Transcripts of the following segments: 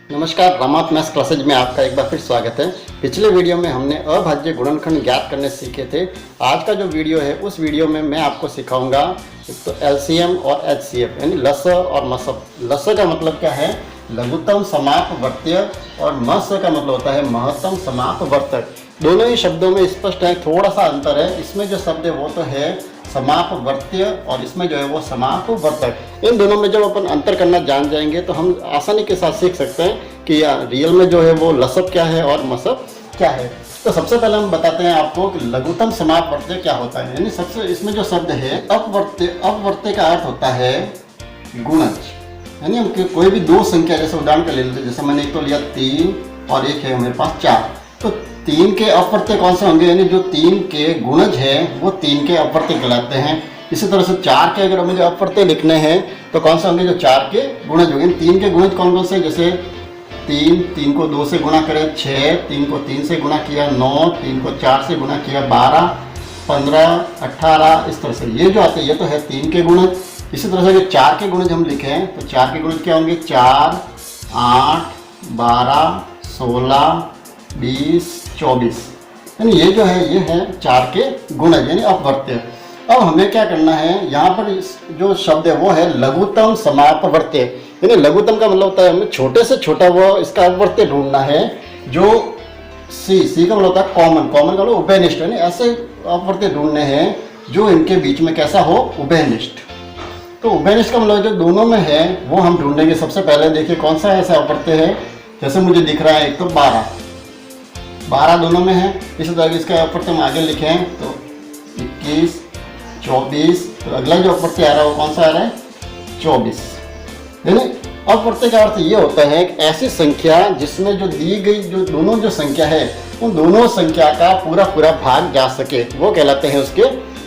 नमस्कार, रामात maths classes में आपका एक बार फिर स्वागत है। पिछले वीडियो में हमने अभाज्य गुणनखंड ज्ञात करने सीखे थे। आज का जो वीडियो है उस वीडियो में मैं आपको सिखाऊंगा एक तो एलसीएम और एचसीएफ यानी लस और मसप। लस का मतलब क्या है? लघुत्तम समापवर्त्य, और मस का मतलब होता है महत्तम समापवर्तक। दोनों ही शब्दों में स्पष्ट है, थोड़ा सा अंतर है। इसमें जो शब्द है वो तो है समापवर्त्य और इसमें जो है वो समापवर्तक। इन दोनों में जब अपन अंतर करना जान जाएंगे तो हम आसानी के साथ सीख सकते हैं कि रियल में जो है वो लसप क्या है और मसप क्या है। तो सबसे पहले हम बताते हैं आपको कि लघुत्तम समापवर्त्य क्या होता है। यानी सबसे इसमें जो शब्द है अपवर्त्य, अपवर्त्य का अर्थ होता है गुणज। यानी हम कोई भी दो संख्या, जैसे उदाहरण के ले लेते हैं, जैसे मैंने एक तो लिया 3 और एक है मेरे पास 4, तो 3 के अपवर्त्य कौन से होंगे? यानी जो 3 के गुणज है वो 3 के अपवर्त्य कहलाते हैं। इसी तरह से 4 के अगर मुझे अपवर्त्य लिखने हैं तो कौन से होंगे? जो 4 के गुणज होंगे। 3 के गुणज कौन कौन से? जैसे 3 को 2 से गुणा करें 6, 3 को 3 से गुणा किया 9, 3 को 4 से गुणा किया 12, 15, 18, इस तरह से ये जो आते हैं ये तो है 3 के गुणज। इसी तरह से अगर 4 के गुणज हम लिखें तो 4 के गुणज क्या होंगे? 4, 8, 12, 16, 20, 24। यानी ये जो है ये है 4 के गुणज यानी अपवर्त्य। अब हमें क्या करना है, यहाँ पर जो शब्द है वो है लघुत्तम समापवर्त्य। यानी लघुत्तम का मतलब होता है हमें छोटे से छोटा वो इसका अपवर्त्य ढूंढना है। जो सी का मतलब होता है कॉमन, कॉमन का मतलब उभयनिष्ठ, यानी ऐसे अपवर्त्य ढूंढने हैं जो इनके बीच में कैसा हो? उभयनिष्ठ। तो उभयनिष्ठ का मतलब जो दोनों में है वो हम ढूंढेंगे। सबसे पहले देखिए कौन सा ऐसा अपवर्त्य है। जैसे मुझे दिख रहा है एक तो 12 दोनों में है। इसी तरह इसका अपवर्त्य हम आगे लिखें तो 21, 24, तो अगला जो अपवर्त्य आ रहा है वो कौन सा आ रहा है? 24। यानी अपवर्त्य का अर्थ ये होता है कि ऐसी संख्या जिसमें जो दी गई जो दोनों जो संख्या है उन दोनों संख्या का पूरा भाग जा सके, वो कहलाते हैं उसके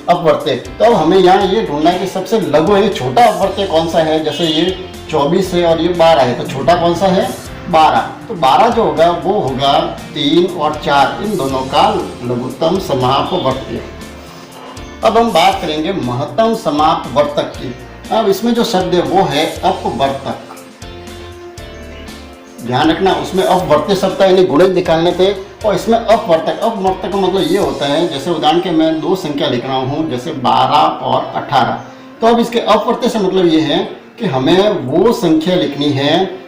अपवर्त्य। तो अब हमें यहाँ ये ढूंढना है कि सबसे लघु यानी छोटा अपवर्त्य कौन सा है। जैसे ये 24 है और ये 12 है, तो छोटा कौन सा है? 12। तो 12 जो होगा वो होगा 3 और 4 इन दोनों का लघुत्तम समापवर्त्य। अब हम बात करेंगे महत्तम समापवर्तक की। अब इसमें जो शब्द है वो है अपवर्तक। ध्यान रखना, उसमें अपवर्त्य शब्द यानी गुणज निकालने थे और इसमें अपवर्तक। अपवर्तक का मतलब ये होता है, जैसे उदाहरण के मैं दो संख्या लिख रहा हूँ, जैसे 12 और 18। तो अब इसके अपवर्त्य से मतलब ये है कि हमें वो संख्या लिखनी है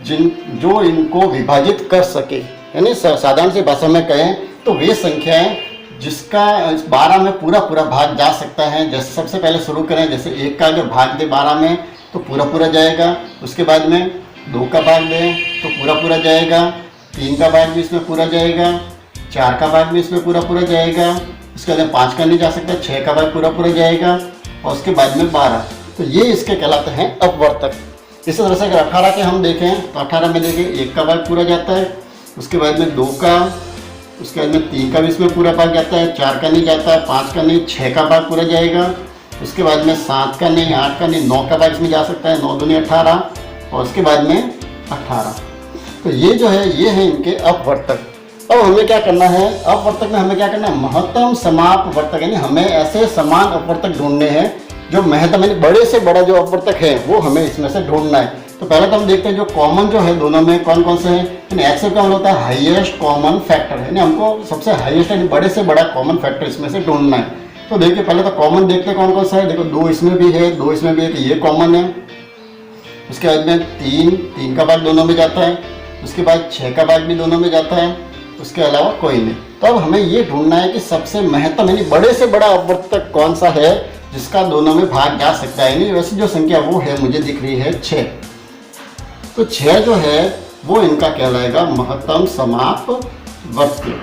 जो इनको विभाजित कर सके। यानी साधारण सी भाषा में कहें तो वे संख्याएं जिसका इस 12 में पूरा भाग जा सकता है। जैसे सबसे पहले शुरू करें, जैसे 1 का अगर भाग दे 12 में तो पूरा जाएगा। उसके बाद में 2 का भाग दें तो पूरा जाएगा। 3 का भाग भी इसमें पूरा जाएगा। 4 का भाग भी इसमें पूरा जाएगा। उसके बाद 5 का नहीं जा सकता, 6 का भाग पूरा जाएगा और उसके बाद में 12। तो ये इसके कहलाते हैं अपवर्तक। इसी तरह से अगर 18 के हम देखें तो 18 में देखें 1 का भाग पूरा जाता है। उसके बाद में 2 का, उसके बाद में 3 का भी इसमें पूरा भाग जाता है। 4 का नहीं जाता है, 5 का नहीं, 6 का भाग पूरा जाएगा। उसके बाद में 7 का नहीं, 8 का नहीं, 9 का भाग इसमें जा सकता है। 9 दूनी 18 और उसके बाद में 18। तो ये जो है ये है इनके अपवर्तक। अब हमें क्या करना है? अपवर्तक में हमें क्या करना है? महत्तम समापवर्तक, यानी हमें ऐसे समान अपवर्तक ढूंढने हैं जो महत्तम यानी बड़े से बड़ा जो अपवर्तक है वो हमें इसमें से ढूंढना है। तो पहले तो हम देखते हैं जो कॉमन जो है दोनों में कौन कौन से हैं। यानी एचसीएफ का मतलब होता है हाईएस्ट कॉमन फैक्टर, यानी हमको सबसे हाईएस्ट यानी बड़े से बड़ा कॉमन फैक्टर इसमें से ढूंढना है। तो देखिए पहले तो कॉमन देखते हैं कौन कौन सा है। देखो 2 इसमें भी है, 2 इसमें भी है, तो ये कॉमन है। उसके बाद में 3 का भाग दोनों में जाता है। उसके बाद 6 का भाग भी दोनों में जाता है। उसके अलावा कोई नहीं। तो अब हमें ये ढूंढना है कि सबसे महत्तम यानी बड़े से बड़ा अपवर्तक कौन सा है जिसका दोनों में भाग जा सकता है। यानी वैसे जो संख्या वो है मुझे दिख रही है 6। तो 6 जो है वो इनका कहलाएगा महत्तम समापवर्त्य।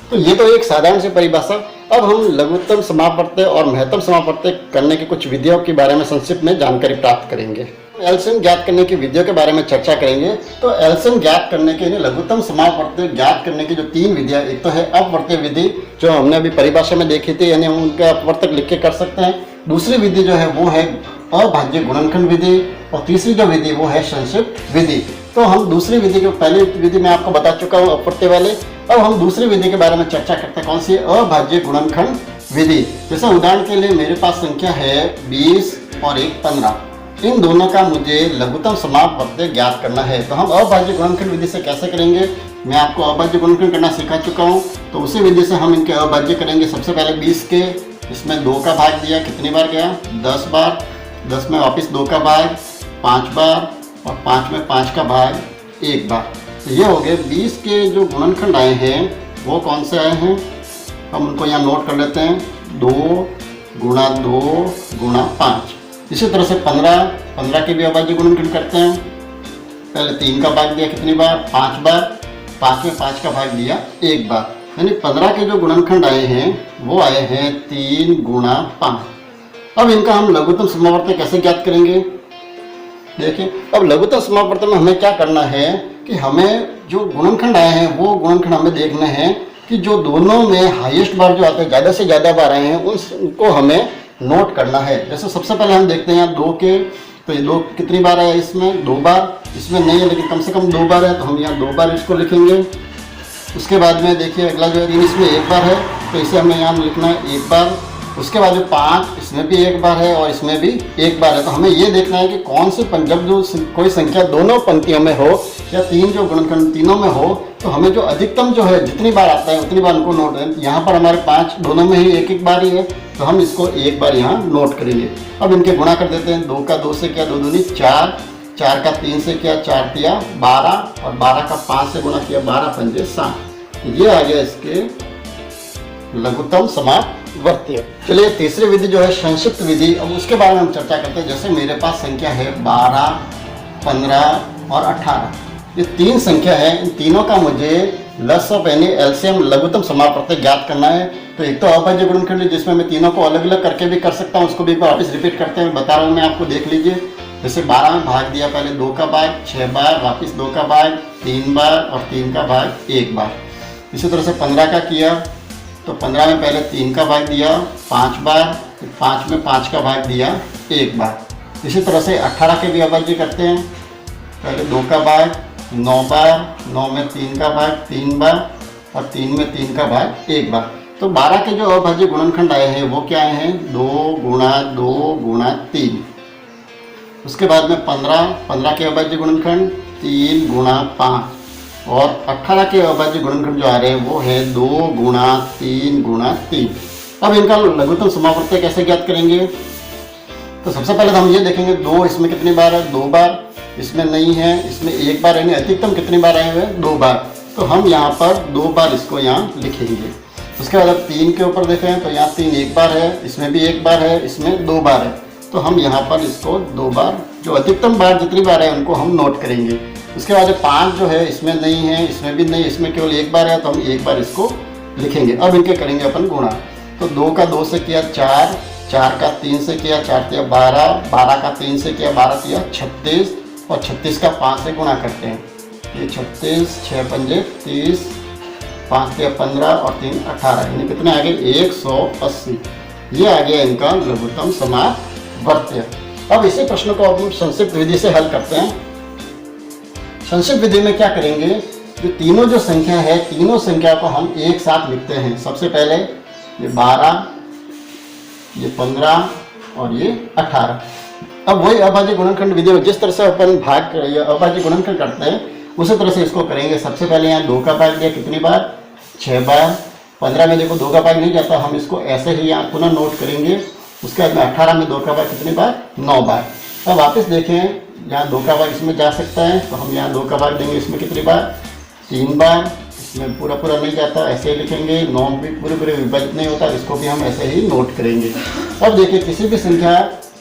तो ये तो एक साधारण सी परिभाषा। अब हम लघुत्तम समापवर्त्य और महत्तम समापवर्त्य करने की कुछ विधियों के बारे में संक्षिप्त में जानकारी प्राप्त करेंगे। एलसीएम ज्ञात करने की विधियों के बारे में चर्चा करेंगे। तो एलसीएम ज्ञात करने के लिए लघुत्तम समापवर्त्य ज्ञात करने की जो 3 विधियां, एक तो है अपवर्त्य विधि जो हमने अभी परिभाषा में देखी थी, यानी हम उनका अपवर्तक लिख के कर सकते हैं। दूसरी विधि जो है वो है अभाज्य गुणनखंड विधि और तीसरी जो विधि वो है संक्षिप्त विधि। तो हम दूसरी विधि के, पहली विधि मैं आपको बता चुका हूँ अपवर्त्य वाले। अब हम दूसरी विधि के बारे में चर्चा करते हैं। कौन सी? अभाज्य गुणनखंड विधि। जैसे उदाहरण के लिए मेरे पास संख्या है 20 और 1 15। इन दोनों का मुझे लघुत्तम समाप्त प्रत्यय ज्ञात करना है। तो हम अभाज्य गुणनखंड विधि से कैसे करेंगे, मैं आपको अभाज्य गुणनखंड करना सिखा चुका हूँ, तो उसी विधि से हम इनके अभाज्य करेंगे। सबसे पहले 20 के इसमें 2 का भाग दिया, कितनी बार गया 10 बार, 10 में वापस 2 का भाग 5 बार और 5 में 5 का भाग 1 बार। तो ये हो गए 20 के जो गुणनखंड आए हैं वो कौन से आए हैं, हम उनको यहाँ नोट कर लेते हैं। 2 गुणा 2 गुणा 5। इसी तरह से 15 के भी अभाज्य गुणनखंड करते हैं। पहले 3 का भाग दिया कितनी बार 5 बार, 5 में 5 का भाग दिया 1 बार, यानी 15 के जो गुणनखंड आए हैं वो आए हैं 3 गुणा 5। अब इनका हम लघुत्तम समावर्तन कैसे ज्ञात करेंगे, देखिए अब लघुत्तम समावर्तन में हमें क्या करना है कि हमें जो गुणनखंड आए हैं वो गुणनखंड हमें देखना है कि जो दोनों में हाईएस्ट बार जो आते हैं, ज़्यादा से ज़्यादा बार आए हैं उनको हमें नोट करना है। जैसे सबसे पहले हम देखते हैं यहाँ 2 के, तो ये 2 कितनी बार आया इसमें 2 बार, इसमें नहीं है लेकिन कम से कम 2 बार है, तो हम यहाँ 2 बार इसको लिखेंगे। उसके बाद में देखिए अगला जो है 3 इसमें 1 बार है, तो इसे हमें यहाँ लिखना है 1 बार। उसके बाद जो 5 इसमें भी 1 बार है और इसमें भी 1 बार है, तो हमें ये देखना है कि कौन सी जब जो कोई संख्या दोनों पंक्तियों में हो या 3 जो गुणनखंड तीनों में हो, तो हमें जो अधिकतम जो है जितनी बार आता है उतनी बार उनको नोट करें। यहाँ पर हमारे 5 दोनों में ही 1 बार ही है, तो हम इसको 1 बार यहाँ नोट करेंगे। अब इनके गुणा कर देते हैं। 2 का 2 से किया 2 दूनी 4, 4 का 3 से किया 4 तिया 12 और 12 का 5 से गुणा किया 12 पंजे 7। ये आ गया इसके लघुत्तम समावर्त्य। चलिए तीसरी विधि जो है संक्षिप्त विधि, अब उसके बारे में हम चर्चा करते हैं। जैसे मेरे पास संख्या है 12, 15 और 18, ये 3 संख्या है। इन तीनों का मुझे लसअप यानी एलसीएम लघुत्तम समावर्त्य ज्ञात करना है। तो एक तो अभाज्य गुणनखंड जिसमें मैं तीनों को अलग अलग करके भी कर सकता हूँ, उसको भी एक बार वापस रिपीट करते हैं, बता रहा हूँ मैं आपको, देख लीजिए। जैसे 12 में भाग दिया, पहले 2 का भाग 6 बार, वापस 2 का भाग 3 बार और 3 का भाग 1 बार। इसी तरह से 15 का किया, तो 15 में पहले 3 का भाग दिया 5 बार, फिर 5 में 5 का भाग दिया 1 बार। इसी तरह से 18 के भी अभाज्य करते हैं। पहले 2 का भाग 9 बार, 9 में 3 का भाग 3 बार और 3 में 3 का भाग 1 बार। तो 12 के जो अभाज्य गुणनखंड आए हैं वो क्या आए हैं 2 गुणा 2 गुणा 3। उसके बाद में 15 के अभाज्य गुणनखंड 3 गुणा 5 और 18 के अभाज्य गुणनखंड जो आ रहे हैं वो है 2 गुणा 3 गुणा 3। अब इनका लघुत्तम समावर्त्य कैसे ज्ञात करेंगे, तो सबसे पहले तो हम ये देखेंगे 2 इसमें कितनी बार है 2 बार, इसमें नहीं है, इसमें 1 बार, यानी अधिकतम कितनी बार आए हुए हैं 2 बार। तो हम यहाँ पर 2 बार इसको यहाँ लिखेंगे। उसके बाद अब 3 के ऊपर देखें तो यहाँ 3 1 बार है, इसमें भी 1 बार है, इसमें 2 बार है, तो हम यहाँ पर इसको 2 बार, जो अधिकतम बार जितनी बार है उनको हम नोट करेंगे। उसके बाद 5 जो है इसमें नहीं है, इसमें भी नहीं, इसमें केवल 1 बार है, तो हम 1 बार इसको लिखेंगे। अब इनके करेंगे अपन गुणा। तो 2 का 2 से किया 4, 4 का 3 से किया 4 तिया 12, 12 का 3 से किया 12 तिया 36 और 36 का 5 से गुणा करते हैं। ये 36, 6 पंजे 30, 5 तिया 15 और 3 18, यानी कितने आ गए 180। ये आ गया इनका लघुत्तम समावर्त्य। अब इसी प्रश्न को हम संक्षिप्त विधि से हल करते हैं। संक्षिप्त विधि में क्या करेंगे, जो तीनों जो संख्या है तीनों संख्या को हम एक साथ लिखते हैं। सबसे पहले ये 12, ये 15 और ये 18। अब वही अभाज्य गुणनखंड विधि में जिस तरह से अपन भाग अभाज्य गुणनखंड करते हैं उसी तरह से इसको करेंगे। सबसे पहले यहाँ 2 का भाग दिया कितनी बार 6 बार, 15 में देखो 2 का भाग नहीं जाता, हम इसको ऐसे ही यहाँ पुनः नोट करेंगे। उसके बाद में 18 में 2 का भाग कितनी बार 9 बार। अब वापस देखें यहाँ 2 का भाग इसमें जा सकता है, तो हम यहाँ 2 का भाग देंगे इसमें कितनी बार 3 बार, इसमें पूरा पूरा नहीं जाता, ऐसे ही लिखेंगे। 9 भी पूरे पूरे विभाजित नहीं होता, इसको भी हम ऐसे ही नोट करेंगे। अब देखिए किसी भी संख्या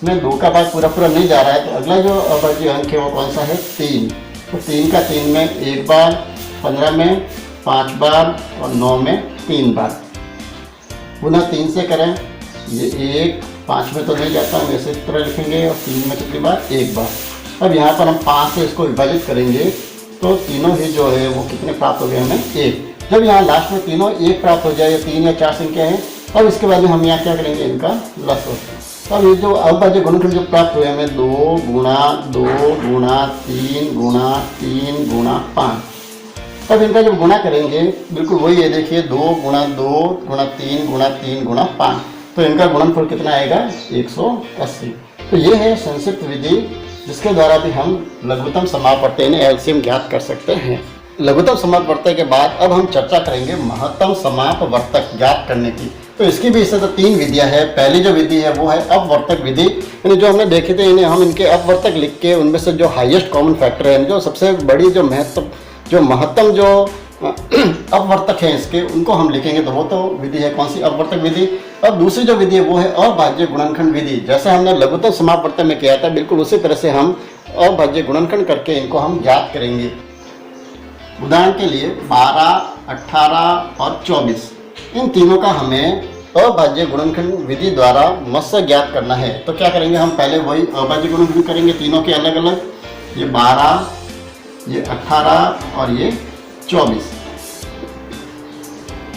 में 2 का भाग पूरा पूरा नहीं जा रहा है, तो अगला जो अभाज्य अंक है वो कौन सा है 3। तो 3 का 3 में 1 बार, 15 में 5 बार और 9 में 3 बार। पुनः 3 से करें, ये 1, 5 में तो नहीं जाता, हम ऐसे तरह लिखेंगे और 3 में कितनी बार 1 बार। अब यहाँ पर हम 5 से इसको विभाजित करेंगे तो तीनों ही जो है वो कितने प्राप्त हो गए हमें 1। जब यहाँ लास्ट में तीनों 1 प्राप्त हो जाए, या 3 या 4 संख्या है, अब इसके बाद में हम यहाँ क्या करेंगे इनका लसअप। अब ये जो अभाज्य गुणनखंड जो प्राप्त हुए हमें 2 गुणा 2 गुणा 3 गुणा 3 गुणा 5। तब इनका जब गुणा करेंगे बिल्कुल वही है, देखिए 2 गुणा 2 गुणा 3 गुणा 3 गुणा 5, तो इनका गुणनफल कितना आएगा 180। तो ये है संक्षिप्त विधि जिसके द्वारा भी हम लघुत्तम समापवर्तक यानी एलसीएम ज्ञात कर सकते हैं। लघुत्तम समापवर्तक के बाद अब हम चर्चा करेंगे महत्तम समापवर्तक ज्ञात करने की। तो इसकी भी इससे तो 3 विधियां है। पहली जो विधि है वो है अपवर्तक विधि, यानी जो हमने देखे थे इन्हें हम इनके अपवर्तक लिख के उनमें से जो हाईएस्ट कॉमन फैक्टर है, जो सबसे बड़ी जो महत्तम जो अपवर्तक है इसके, उनको हम लिखेंगे। तो वो तो विधि है कौन सी? अपवर्तक विधि। अब दूसरी जो विधि है वो है अभाज्य गुणनखंड विधि। जैसे हमने लघुत्तम समापवर्तक में किया था, बिल्कुल उसी तरह से हम अभाज्य गुणनखंड करके इनको हम ज्ञात करेंगे। उदाहरण के लिए 12, 18 और 24, इन तीनों का हमें अभाज्य गुणनखंड विधि द्वारा मत्स्य ज्ञात करना है। तो क्या करेंगे हम? पहले वही अभाज्य गुणनखंड करेंगे तीनों के अलग अलग। ये 12, ये 18 और ये 24।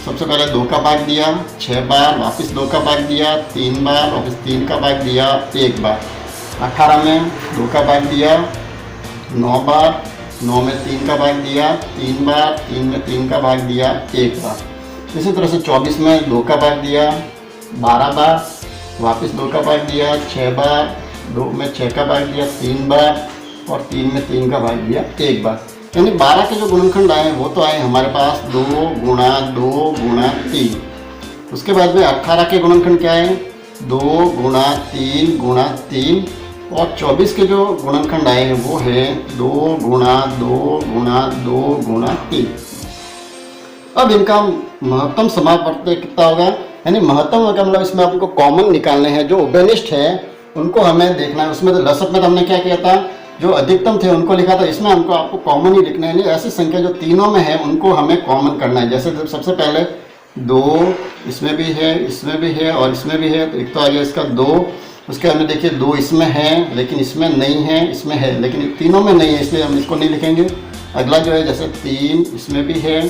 सबसे पहले 2 का भाग दिया 6 बार, वापस 2 का भाग दिया 3 बार, वापस 3 का भाग दिया 1 बार। 18 में 2 का भाग दिया 9 बार, 9 में 3 का भाग दिया 3 बार, 3 में 3 का भाग दिया 1 बार। इसी तरह से 24 में 2 का भाग दिया 12 बार, वापस 2 का भाग दिया 6 बार, 2 में 6 का भाग दिया 3 बार और 3 में 3 का भाग दिया 1 बार। यानी 12 के जो गुणनखंड आए वो तो आए हमारे पास 2 गुणा 2 गुणा 3। उसके बाद में 18 के गुणनखंड क्या है? 2 गुणा 3 गुणा 3। और 24 के जो गुणनखंड आए हैं वो है 2 गुणा 2 गुणा 2 गुणा 3। अब इनका महत्तम समापवर्तक कितना होगा? यानी महत्तम का मतलब इसमें आपको कॉमन निकालने हैं। जो उभयनिष्ठ है उनको हमें देखना है। उसमें तो लसत में तो हमने क्या किया था, जो अधिकतम थे उनको लिखा था। इसमें हमको आपको कॉमन ही लिखना है। ऐसी संख्या जो तीनों में है उनको हमें कॉमन करना है। जैसे सबसे पहले 2 इसमें भी है, इसमें भी है और इसमें भी है। तो एक तो आ गया इसका 2। उसके बाद में देखिए 2 इसमें है लेकिन इसमें नहीं है, इसमें है लेकिन तीनों में नहीं है, इसलिए हम इसको नहीं लिखेंगे। अगला जो है जैसे 3 इसमें भी है,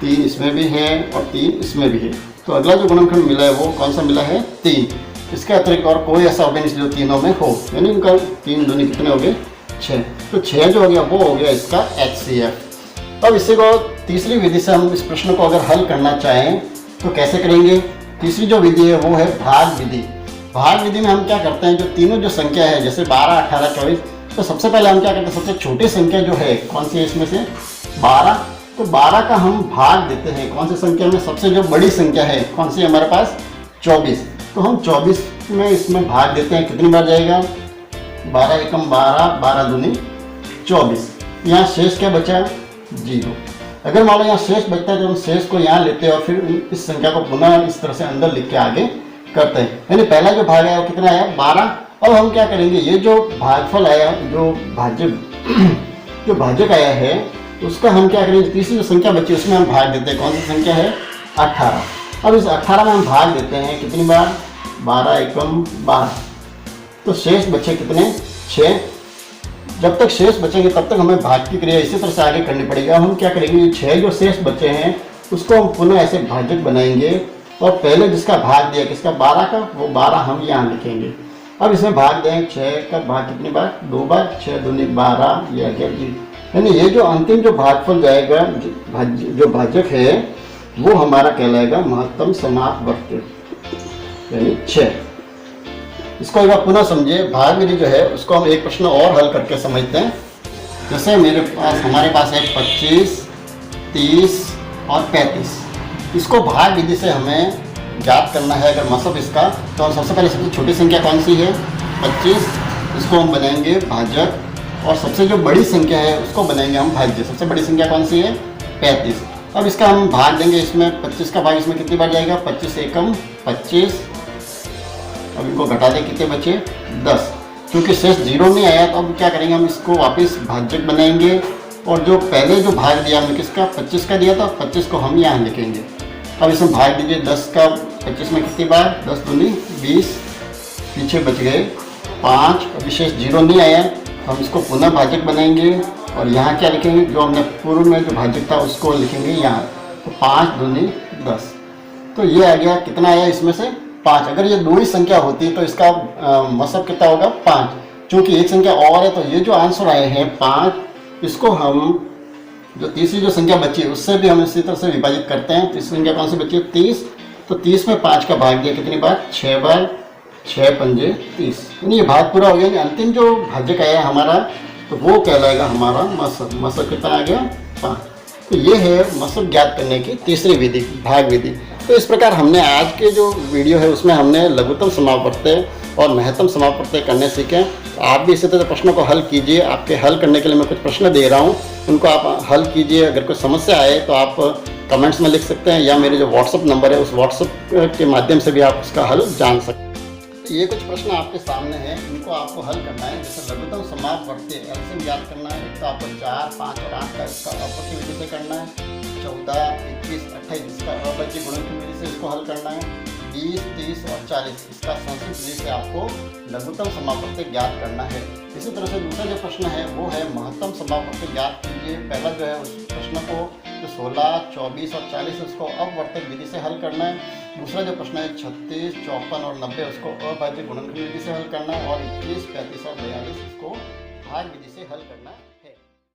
3 इसमें भी है और 3 इसमें भी है। तो अगला जो गुणनखंड मिला है वो कौन सा मिला है? 3। इसके अतिरिक्त और कोई ऐसा उभयनिष्ठ जो तीनों में हो, यानी उनका 3 दूनी कितने हो गए? 6। तो 6 जो हो गया वो हो गया इसका HCF। अब इसी को तीसरी विधि से हम इस प्रश्न को अगर हल करना चाहें तो कैसे करेंगे? तीसरी जो विधि है वो है भाग विधि। भाग विधि में हम क्या करते हैं, जो तीनों जो संख्या है जैसे 12, 18, 24, तो सबसे पहले हम क्या करते हैं, सबसे छोटी संख्या जो है कौन सी है इसमें से? 12। तो 12 का हम भाग देते हैं कौन सी संख्या में? सबसे जो बड़ी संख्या है कौन सी है हमारे पास? 24। तो हम 24 में इसमें भाग देते हैं। कितनी बार जाएगा? 12 एकम 12, 12 दूनी 24। यहाँ शेष क्या बचा? 0। अगर मान लो यहाँ शेष बचता है तो हम शेष को यहाँ लेते हैं और फिर इस संख्या को पुनः इस तरह से अंदर लिख के आगे करते हैं। यानी पहला जो भाग आया वो कितना आया? 12। अब हम क्या करेंगे, ये जो भागफल आया, जो भाजक आया है उसका हम क्या करेंगे, तीसरी जो संख्या बची उसमें हम भाग देते हैं। कौन सी संख्या है? 18। अब इस 18 में हम भाग देते हैं कितनी बार? 12 एकम 12। तो शेष बचे कितने? 6। जब तक शेष बचेंगे तब तक हमें भाग की क्रिया इसी तरह से आगे करनी पड़ेगी। अब हम क्या करेंगे, ये 6 जो शेष बचे हैं उसको हम पुनः ऐसे भाजक बनाएंगे और पहले जिसका भाग दिया किसका? 12 का, वो 12 हम यहाँ लिखेंगे। अब इसमें भाग दें 6 का भाग कितनी बार? 2 बार। 6 दूनी 12, ये आ गया 0। यानी ये जो अंतिम जो भागफल जाएगा, जो भाजक है वो हमारा कहलाएगा महत्तम समापवर्तक यानी 6। इसको एक बार पुनः समझिए। भाग विधि जो है उसको हम एक प्रश्न और हल करके समझते हैं। जैसे हमारे पास है 25, 30 और 35। इसको भाग विधि से हमें ज्ञात करना है अगर मतलब इसका, तो हम सबसे पहले सबसे छोटी संख्या कौन सी है? 25। इसको हम बनाएंगे भाजक और सबसे जो बड़ी संख्या है उसको बनाएंगे हम भाज्य। सबसे बड़ी संख्या कौन सी है? 35। अब इसका हम भाग देंगे, इसमें 25 का भाग इसमें कितनी बार जाएगा? 25 एकम 25। अब इनको घटा दें, कितने बचे? 10। क्योंकि शेष 0 नहीं आया तो अब क्या करेंगे, हम इसको वापस भाजक बनाएंगे और जो पहले जो भाग दिया हमने किसका? 25 का दिया था, 25 को हम यहाँ लिखेंगे। अब इसमें भाग दीजिए 10 का 25 में कितनी बार? 10 दूनी 20। पीछे बच गए 5। अभी शेष 0 नहीं आया, हम इसको पुनः भाजक बनाएंगे और यहाँ क्या लिखेंगे, जो हमने पूर्व में जो भाजक था उसको लिखेंगे यहाँ। तो 5 दूनी 10। तो ये आ गया, कितना आया इसमें से? 5। अगर ये 2 ही संख्या होती तो इसका मतलब कितना होगा? 5। क्योंकि एक संख्या और है तो ये जो आंसर आए हैं 5, इसको हम जो तीसरी जो संख्या बची है उससे भी हम इसी तरह से विभाजित करते हैं। तीसरी संख्या कौन सी बची है? 30। तो 30 में 5 का भाग दिया कितनी बार? 6 बार। 6 पंजे 30, यानी ये भाग पूरा हो गया। यानी अंतिम जो भाज्य आया हमारा तो वो कहलाएगा हमारा मसक। मसक कितना आ गया 5। तो ये है मसक ज्ञात करने की तीसरी विधि, भाग विधि। तो इस प्रकार हमने आज के जो वीडियो है उसमें हमने लघुत्तम समापवर्तय और महत्तम समापवर्तय करने सीखे। तो आप भी इसी तरह प्रश्नों को हल कीजिए। आपके हल करने के लिए मैं कुछ प्रश्न दे रहा हूँ, उनको आप हल कीजिए। अगर कोई समस्या आए तो आप कमेंट्स में लिख सकते हैं या मेरे जो व्हाट्सअप नंबर है उस व्हाट्सअप के माध्यम से भी आप उसका हल जान सकते हैं। तो ये कुछ प्रश्न आपके सामने हैं, इनको आपको हल करना है। जैसे लघुत्तम समापवर्तय एलसीएम ज्ञात करना है। एक तो आपको 4, 5 और 8 का इसका अपवर्ती विधि से करना है। 14, 21, 28 इसका अभाज्य गुणनखंड विधि से इसको हल करना है। 20, 30 और 40 इसका संस्कृत विधि से आपको लघुत्तम समापवर्तय ज्ञात करना है। इसी तरह से दूसरा जो प्रश्न है वो है महत्तम समापवर्तय ज्ञात कीजिए। पहला जो है उस प्रश्न को जो 16, 24 और 40 उसको अपवर्तक विधि से हल करना है। दूसरा जो प्रश्न है 36, 54 और 90 उसको अभाज्य गुणनखंड विधि से हल करना है। और 21, 35 और 42 इसको भाग विधि से हल करना है।